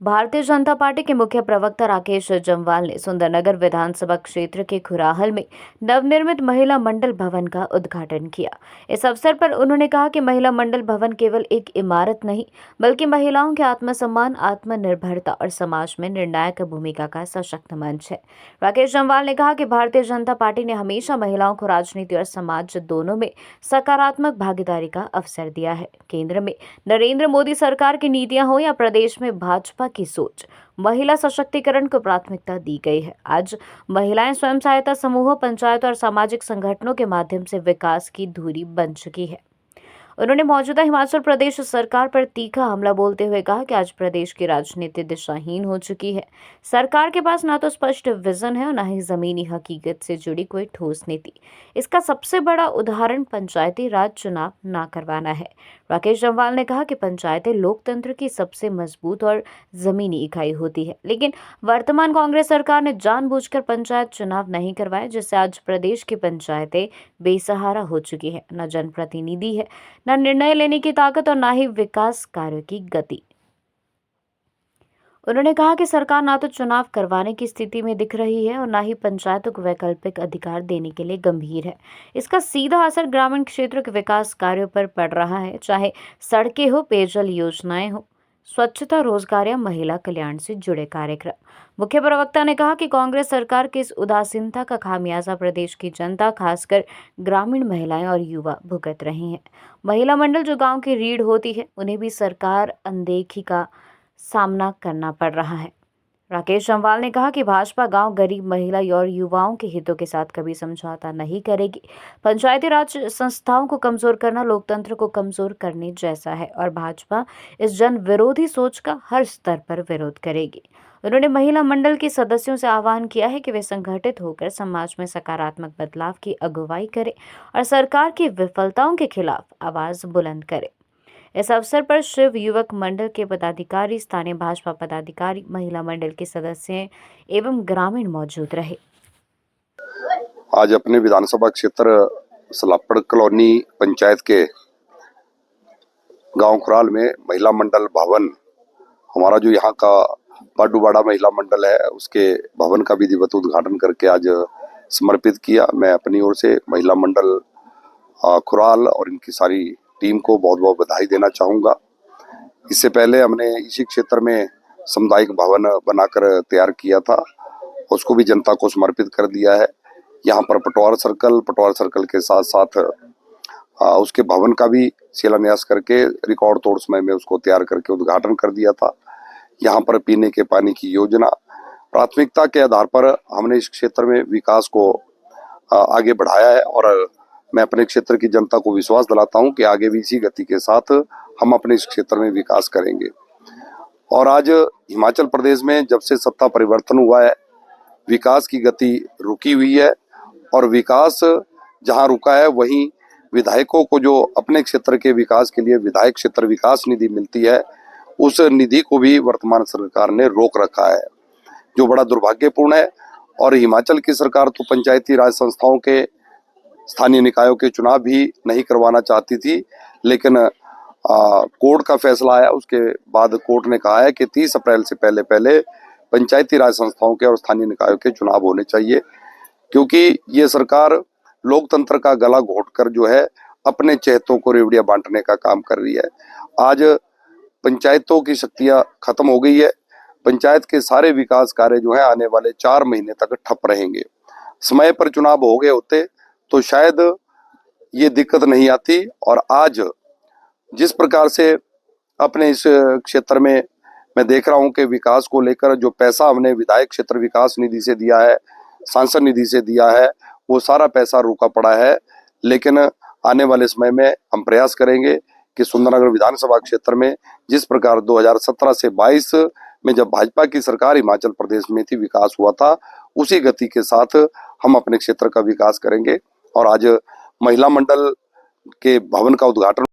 Bharatiya Janata party के मुख्य प्रवक्ता राकेश जम्वाल ने सुंदरनगर विधानसभा क्षेत्र के खुराहल में नवनिर्मित महिला मंडल भवन का उद्घाटन किया। इस अवसर पर उन्होंने कहा कि महिला मंडल भवन केवल एक इमारत नहीं, बल्कि महिलाओं के आत्मसम्मान, आत्मनिर्भरता और समाज में निर्णायक भूमिका का सशक्त मंच है। राकेश जम्वाल ने कहा कि भारतीय जनता पार्टी ने हमेशा महिलाओं को राजनीति और समाज दोनों में सकारात्मक भागीदारी का अवसर दिया है। केंद्र में नरेंद्र मोदी सरकार की नीतियां हो या प्रदेश में भाजपा की सोच, महिला सशक्तिकरण को प्राथमिकता दी गई है। आज महिलाएं स्वयं सहायता समूहों, पंचायतों और सामाजिक संगठनों के माध्यम से विकास की धुरी बन चुकी है। उन्होंने मौजूदा हिमाचल प्रदेश सरकार पर तीखा हमला बोलते हुए कहा कि आज प्रदेश की राजनीति दिशाहीन हो चुकी है। सरकार के पास ना तो स्पष्ट विजन है और ना ही जमीनी हकीकत से जुड़ी कोई ठोस नीति। इसका सबसे बड़ा उदाहरण पंचायती राज चुनाव ना करवाना है। राकेश जम्वाल ने कहा कि पंचायतें लोकतंत्र की सबसे मजबूत और जमीनी इकाई होती है, लेकिन वर्तमान कांग्रेस सरकार ने जानबूझकर पंचायत चुनाव नहीं करवाए, जिससे आज प्रदेश की पंचायतें बेसहारा हो चुकी है। न जनप्रतिनिधि है, न निर्णय लेने की ताकत और न ही विकास कार्यों की गति। उन्होंने कहा कि सरकार ना तो चुनाव करवाने की स्थिति में दिख रही है और न ही पंचायतों को वैकल्पिक अधिकार देने के लिए गंभीर है। इसका सीधा असर ग्रामीण क्षेत्रों के विकास कार्यों पर पड़ रहा है, चाहे सड़कें हो, पेयजल योजनाएं हो, स्वच्छता, रोजगार या महिला कल्याण से जुड़े कार्यक्रम। मुख्य प्रवक्ता ने कहा कि कांग्रेस सरकार की इस उदासीनता का खामियाजा प्रदेश की जनता, खासकर ग्रामीण महिलाएं और युवा भुगत रहे हैं। महिला मंडल जो गांव की रीढ़ होती है, उन्हें भी सरकार अनदेखी का सामना करना पड़ रहा है। राकेश जम्वाल ने कहा कि भाजपा गांव, गरीब, महिला और युवाओं के हितों के साथ कभी समझौता नहीं करेगी। पंचायती राज संस्थाओं को कमजोर करना लोकतंत्र को कमजोर करने जैसा है और भाजपा इस जन विरोधी सोच का हर स्तर पर विरोध करेगी। उन्होंने महिला मंडल के सदस्यों से आह्वान किया है कि वे संगठित होकर समाज में सकारात्मक बदलाव की अगुवाई करें और सरकार की विफलताओं के खिलाफ आवाज बुलंद करें। इस अवसर पर शिव युवक मंडल के पदाधिकारी, स्थानीय भाजपा पदाधिकारी, महिला मंडल के सदस्य एवं ग्रामीण मौजूद रहे। आज अपने विधानसभा क्षेत्र सलापड़ कॉलोनी पंचायत के गांव खुराल में महिला मंडल भवन, हमारा जो यहाँ का बाडूबाड़ा महिला मंडल है, उसके भवन का विधिवत उद्घाटन करके आज समर्पित किया। मैं अपनी ओर से महिला मंडल खुराल और इनकी सारी टीम को बहुत बहुत बधाई देना चाहूँगा। इससे पहले हमने इसी क्षेत्र में सामुदायिक भवन बनाकर तैयार किया था, उसको भी जनता को समर्पित कर दिया है। यहाँ पर पटवार सर्कल के साथ साथ उसके भवन का भी शिलान्यास करके रिकॉर्ड तोड़ समय में उसको तैयार करके उद्घाटन कर दिया था। यहाँ पर पीने के पानी की योजना, प्राथमिकता के आधार पर हमने इस क्षेत्र में विकास को आगे बढ़ाया है और मैं अपने क्षेत्र की जनता को विश्वास दिलाता हूं कि आगे भी इसी गति के साथ हम अपने इस क्षेत्र में विकास करेंगे। और आज हिमाचल प्रदेश में जब से सत्ता परिवर्तन हुआ है, विकास की गति रुकी हुई है और विकास जहां रुका है वहीं विधायकों को जो अपने क्षेत्र के विकास के लिए विधायक क्षेत्र विकास निधि मिलती है, उस निधि को भी वर्तमान सरकार ने रोक रखा है, जो बड़ा दुर्भाग्यपूर्ण है। और हिमाचल की सरकार तो पंचायती राज संस्थाओं के, स्थानीय निकायों के चुनाव भी नहीं करवाना चाहती थी, लेकिन कोर्ट का फैसला आया, उसके बाद कोर्ट ने कहा है कि 30 अप्रैल से पहले पंचायती राज संस्थाओं के और स्थानीय निकायों के चुनाव होने चाहिए, क्योंकि ये सरकार लोकतंत्र का गला घोंटकर जो है अपने चहेतों को रेवड़ियां बांटने का काम कर रही है। आज पंचायतों की शक्तियां खत्म हो गई है। पंचायत के सारे विकास कार्य जो है आने वाले 4 महीने तक ठप रहेंगे। समय पर चुनाव हो गए होते तो शायद ये दिक्कत नहीं आती। और आज जिस प्रकार से अपने इस क्षेत्र में मैं देख रहा हूं कि विकास को लेकर जो पैसा हमने विधायक क्षेत्र विकास निधि से दिया है, सांसद निधि से दिया है, वो सारा पैसा रुका पड़ा है। लेकिन आने वाले समय में हम प्रयास करेंगे कि सुंदरनगर विधानसभा क्षेत्र में जिस प्रकार 2017 से 22 में जब भाजपा की सरकार हिमाचल प्रदेश में थी, विकास हुआ था, उसी गति के साथ हम अपने क्षेत्र का विकास करेंगे। और आज महिला मंडल के भवन का उद्घाटन